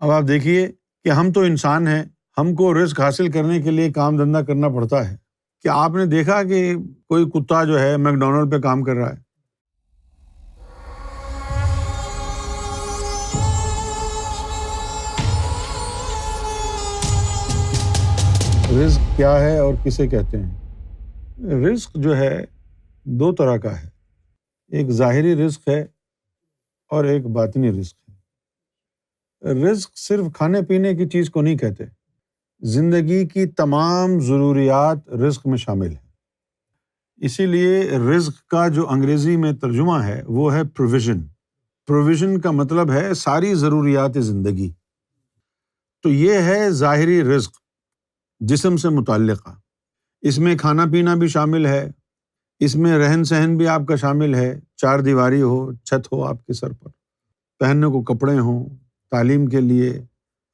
اب آپ دیکھیے کہ ہم تو انسان ہیں، ہم کو رزق حاصل کرنے کے لیے کام دھندا کرنا پڑتا ہے۔ کیا آپ نے دیکھا کہ کوئی کتا جو ہے میک ڈونلڈ پہ کام کر رہا ہے؟ رزق کیا ہے اور کسے کہتے ہیں؟ رزق جو ہے دو طرح کا ہے، ایک ظاہری رزق ہے اور ایک باطنی رزق ہے۔ رزق صرف کھانے پینے کی چیز کو نہیں کہتے، زندگی کی تمام ضروریات رزق میں شامل ہیں۔ اسی لیے رزق کا جو انگریزی میں ترجمہ ہے وہ ہے پروویژن۔ پروویژن کا مطلب ہے ساری ضروریات زندگی۔ تو یہ ہے ظاہری رزق، جسم سے متعلقہ۔ اس میں کھانا پینا بھی شامل ہے، اس میں رہن سہن بھی آپ کا شامل ہے، چار دیواری ہو، چھت ہو آپ کے سر پر، پہننے کو کپڑے ہوں، تعلیم کے لیے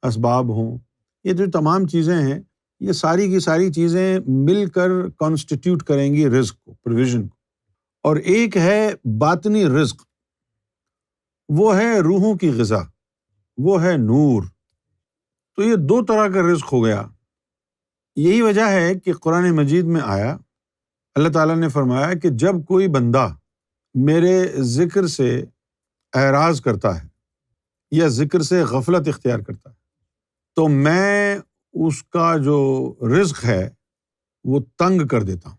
اسباب ہوں، یہ جو تمام چیزیں ہیں یہ ساری کی ساری چیزیں مل کر کانسٹیٹیوٹ کریں گی رزق کو، پروویژن کو۔ اور ایک ہے باطنی رزق، وہ ہے روحوں کی غذا، وہ ہے نور۔ تو یہ دو طرح کا رزق ہو گیا۔ یہی وجہ ہے کہ قرآن مجید میں آیا، اللہ تعالیٰ نے فرمایا کہ جب کوئی بندہ میرے ذکر سے اعراض کرتا ہے یا ذکر سے غفلت اختیار کرتا ہے تو میں اس کا جو رزق ہے وہ تنگ کر دیتا ہوں۔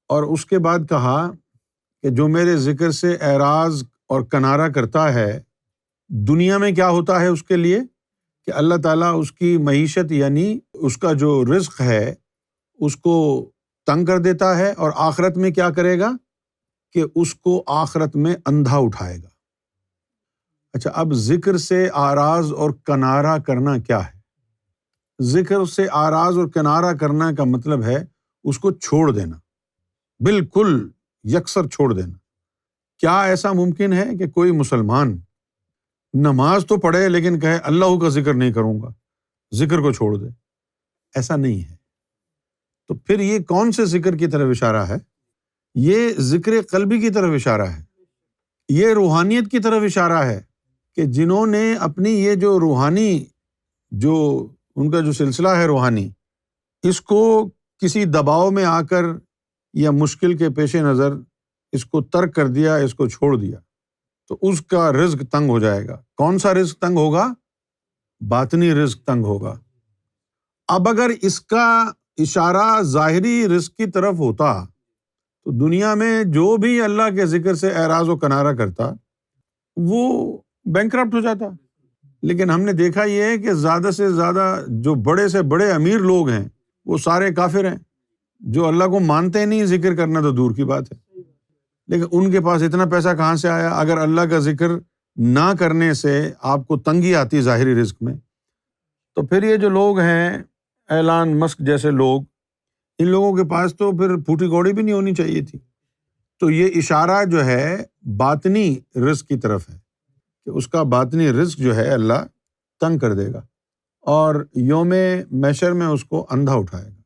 اور اس کے بعد کہا کہ جو میرے ذکر سے اعراض اور کنارہ کرتا ہے، دنیا میں کیا ہوتا ہے اس کے لیے کہ اللہ تعالیٰ اس کی معیشت یعنی اس کا جو رزق ہے اس کو تنگ کر دیتا ہے، اور آخرت میں کیا کرے گا کہ اس کو آخرت میں اندھا اٹھائے گا۔ اچھا، اب ذکر سے آراز اور کنارہ کرنا کیا ہے؟ ذکر سے آراز اور کنارہ کرنا کا مطلب ہے اس کو چھوڑ دینا، بالکل یکسر چھوڑ دینا۔ کیا ایسا ممکن ہے کہ کوئی مسلمان نماز تو پڑھے لیکن کہے اللہ کا ذکر نہیں کروں گا، ذکر کو چھوڑ دے؟ ایسا نہیں ہے۔ تو پھر یہ کون سے ذکر کی طرف اشارہ ہے؟ یہ ذکر قلبی کی طرف اشارہ ہے، یہ روحانیت کی طرف اشارہ ہے کہ جنہوں نے اپنی یہ جو روحانی جو ان کا جو سلسلہ ہے روحانی، اس کو کسی دباؤ میں آ کر یا مشکل کے پیش نظر اس کو ترک کر دیا، اس کو چھوڑ دیا، تو اس کا رزق تنگ ہو جائے گا۔ کون سا رزق تنگ ہوگا؟ باطنی رزق تنگ ہوگا۔ اب اگر اس کا اشارہ ظاہری رزق کی طرف ہوتا تو دنیا میں جو بھی اللہ کے ذکر سے اعراض و کنارہ کرتا وہ بینکرپٹ ہو جاتا۔ لیکن ہم نے دیکھا یہ ہے کہ زیادہ سے زیادہ جو بڑے سے بڑے امیر لوگ ہیں وہ سارے کافر ہیں، جو اللہ کو مانتے نہیں، ذکر کرنا تو دور کی بات ہے۔ لیکن ان کے پاس اتنا پیسہ کہاں سے آیا؟ اگر اللہ کا ذکر نہ کرنے سے آپ کو تنگی آتی ظاہری رزق میں، تو پھر یہ جو لوگ ہیں ایلان مسک جیسے لوگ، ان لوگوں کے پاس تو پھر پھوٹی کوڑی بھی نہیں ہونی چاہیے تھی۔ تو یہ اشارہ جو ہے باطنی رزق کی طرف ہے کہ اس کا باطنی رزق جو ہے اللہ تنگ کر دے گا اور یوم محشر میں اس کو اندھا اٹھائے گا۔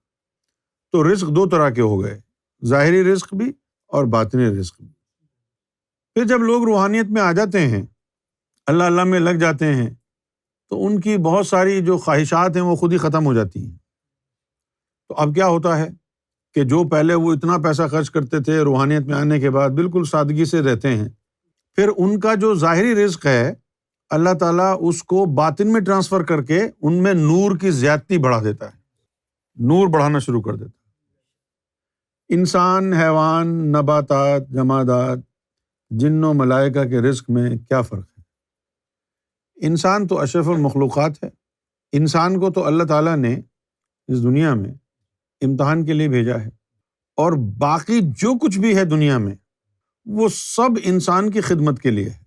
تو رزق دو طرح کے ہو گئے، ظاہری رزق بھی اور باطنی رزق بھی۔ پھر جب لوگ روحانیت میں آ جاتے ہیں، اللہ اللہ میں لگ جاتے ہیں، تو ان کی بہت ساری جو خواہشات ہیں وہ خود ہی ختم ہو جاتی ہیں۔ تو اب کیا ہوتا ہے کہ جو پہلے وہ اتنا پیسہ خرچ کرتے تھے، روحانیت میں آنے کے بعد بالکل سادگی سے رہتے ہیں، پھر ان کا جو ظاہری رزق ہے اللہ تعالیٰ اس کو باطن میں ٹرانسفر کر کے ان میں نور کی زیادتی بڑھا دیتا ہے، نور بڑھانا شروع کر دیتا ہے۔ انسان، حیوان، نباتات، جمادات، جن و ملائکہ کے رزق میں کیا فرق ہے؟ انسان تو اشرف المخلوقات ہے۔ انسان کو تو اللہ تعالیٰ نے اس دنیا میں امتحان کے لیے بھیجا ہے، اور باقی جو کچھ بھی ہے دنیا میں وہ سب انسان کی خدمت کے لیے ہے۔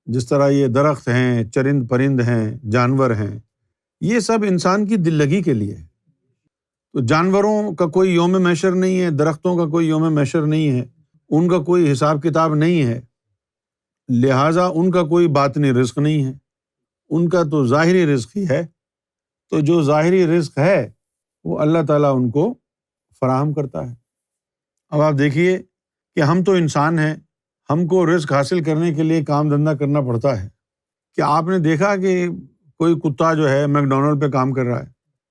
جس طرح یہ درخت ہیں، چرند پرند ہیں، جانور ہیں، یہ سب انسان کی دل لگی کے لیے ہے۔ تو جانوروں کا کوئی یوم محشر نہیں ہے، درختوں کا کوئی یوم محشر نہیں ہے، ان کا کوئی حساب کتاب نہیں ہے، لہٰذا ان کا کوئی باطنی رزق نہیں ہے، ان کا تو ظاہری رزق ہی ہے۔ تو جو ظاہری رزق ہے وہ اللہ تعالیٰ ان کو فراہم کرتا ہے۔ اب آپ دیکھیے کہ ہم تو انسان ہیں، ہم کو رزق حاصل کرنے کے لیے کام دھندا کرنا پڑتا ہے۔ کہ آپ نے دیکھا کہ کوئی کتا جو ہے میک ڈونلڈ پہ کام کر رہا ہے،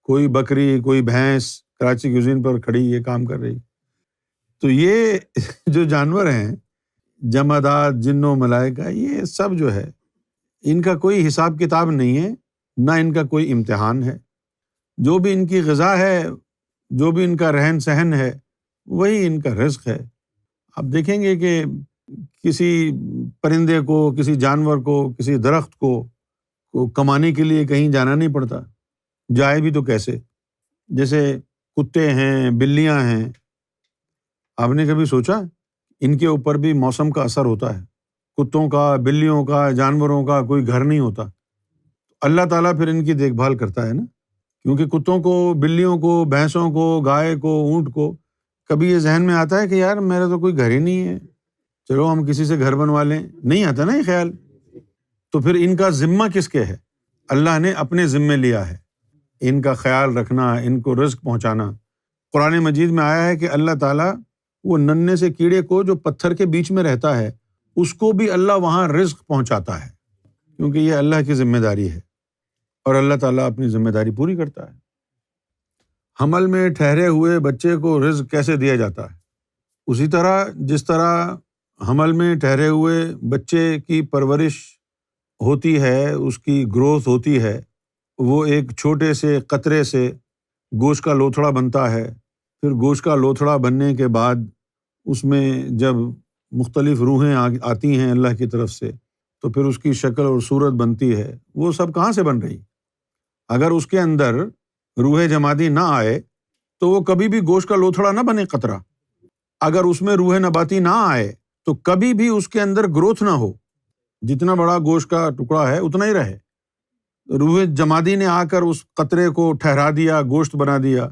کوئی بکری، کوئی بھینس کراچی کیوزین پر کھڑی یہ کام کر رہی؟ تو یہ جو جانور ہیں، جمادات، جن و ملائکہ، یہ سب جو ہے ان کا کوئی حساب کتاب نہیں ہے، نہ ان کا کوئی امتحان ہے۔ جو بھی ان کی غذا ہے، جو بھی ان کا رہن سہن ہے، وہی ان کا رزق ہے۔ آپ دیکھیں گے کہ کسی پرندے کو، کسی جانور کو، کسی درخت کو کمانے کے لیے کہیں جانا نہیں پڑتا، جائے بھی تو کیسے؟ جیسے کتے ہیں، بلیاں ہیں، آپ نے کبھی سوچا ان کے اوپر بھی موسم کا اثر ہوتا ہے؟ کتوں کا، بلیوں کا، جانوروں کا کوئی گھر نہیں ہوتا، اللہ تعالیٰ پھر ان کی دیکھ بھال کرتا ہے نا، کیونکہ کتوں کو، بلیوں کو، بھینسوں کو، گائے کو، اونٹ کو کبھی یہ ذہن میں آتا ہے کہ یار میرا تو کوئی گھر ہی نہیں ہے، چلو ہم کسی سے گھر بنوا لیں؟ نہیں آتا نا یہ خیال۔ تو پھر ان کا ذمہ کس کے ہے؟ اللہ نے اپنے ذمے لیا ہے ان کا خیال رکھنا، ان کو رزق پہنچانا۔ قرآن مجید میں آیا ہے کہ اللہ تعالیٰ وہ ننھے سے کیڑے کو جو پتھر کے بیچ میں رہتا ہے، اس کو بھی اللہ وہاں رزق پہنچاتا ہے، کیونکہ یہ اللہ کی ذمہ داری ہے اور اللہ تعالیٰ اپنی ذمہ داری پوری کرتا ہے۔ حمل میں ٹھہرے ہوئے بچے کو رزق کیسے دیا جاتا ہے؟ اسی طرح جس طرح حمل میں ٹھہرے ہوئے بچے کی پرورش ہوتی ہے، اس کی گروتھ ہوتی ہے، وہ ایک چھوٹے سے قطرے سے گوشت کا لوتھڑا بنتا ہے، پھر گوشت کا لوتھڑا بننے کے بعد اس میں جب مختلف روحیں آتی ہیں اللہ کی طرف سے، تو پھر اس کی شکل اور صورت بنتی ہے۔ وہ سب کہاں سے بن رہی؟ اگر اس کے اندر روح جمادی نہ آئے تو وہ کبھی بھی گوشت کا لوتھڑا نہ بنے قطرہ۔ اگر اس میں روح نباتی نہ آئے تو کبھی بھی اس کے اندر گروتھ نہ ہو، جتنا بڑا گوشت کا ٹکڑا ہے اتنا ہی رہے۔ روح جمادی نے آ کر اس قطرے کو ٹھہرا دیا، گوشت بنا دیا،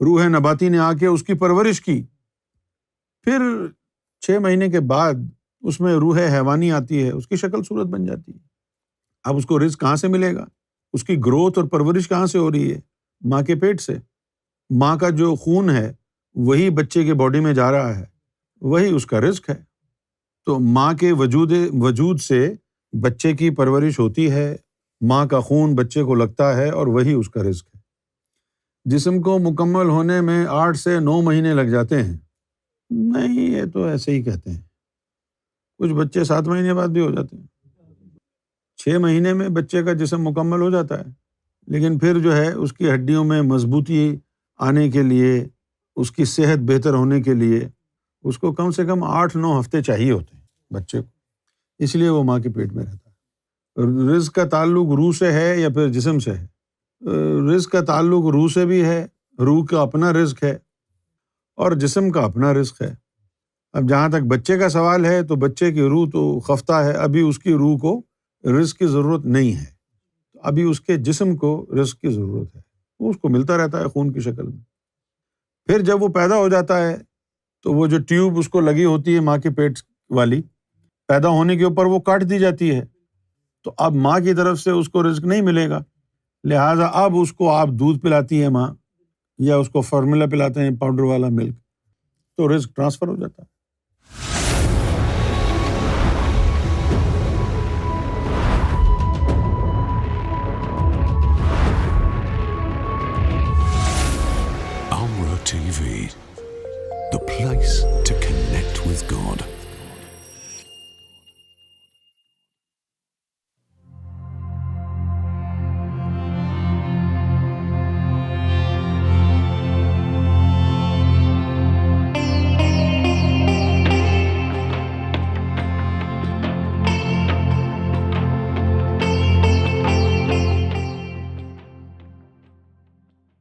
روح نباتی نے آ کے اس کی پرورش کی، پھر 6 مہینے کے بعد اس میں روح حیوانی آتی ہے، اس کی شکل صورت بن جاتی ہے۔ اب اس کو رزق کہاں سے ملے گا؟ اس کی گروتھ اور پرورش کہاں سے ہو رہی ہے؟ ماں کے پیٹ سے۔ ماں کا جو خون ہے وہی بچے کے باڈی میں جا رہا ہے، وہی اس کا رزق ہے۔ تو ماں کے وجود سے بچے کی پرورش ہوتی ہے، ماں کا خون بچے کو لگتا ہے اور وہی اس کا رزق ہے۔ جسم کو مکمل ہونے میں 8 سے 9 مہینے لگ جاتے ہیں۔ نہیں، یہ تو ایسے ہی کہتے ہیں، کچھ بچے 7 مہینے بعد بھی ہو جاتے ہیں۔ 6 مہینے میں بچے کا جسم مکمل ہو جاتا ہے، لیکن پھر جو ہے اس کی ہڈیوں میں مضبوطی آنے کے لیے، اس کی صحت بہتر ہونے کے لیے اس کو کم سے کم 8-9 ہفتے چاہیے ہوتے ہیں بچے کو، اس لیے وہ ماں کے پیٹ میں رہتا ہے۔ رزق کا تعلق روح سے ہے یا پھر جسم سے ہے؟ رزق کا تعلق روح سے بھی ہے، روح کا اپنا رزق ہے اور جسم کا اپنا رزق ہے۔ اب جہاں تک بچے کا سوال ہے تو بچے کی روح تو خفتہ ہے، ابھی اس کی روح کو رزق کی ضرورت نہیں ہے، ابھی اس کے جسم کو رزق کی ضرورت ہے، وہ اس کو ملتا رہتا ہے خون کی شکل میں۔ پھر جب وہ پیدا ہو جاتا ہے تو وہ جو ٹیوب اس کو لگی ہوتی ہے ماں کے پیٹ والی، پیدا ہونے کے اوپر وہ کاٹ دی جاتی ہے، تو اب ماں کی طرف سے اس کو رزق نہیں ملے گا، لہٰذا اب اس کو آپ دودھ پلاتی ہے ماں، یا اس کو فارمولا پلاتے ہیں پاؤڈر والا ملک، تو رزق ٹرانسفر ہو جاتا ہے۔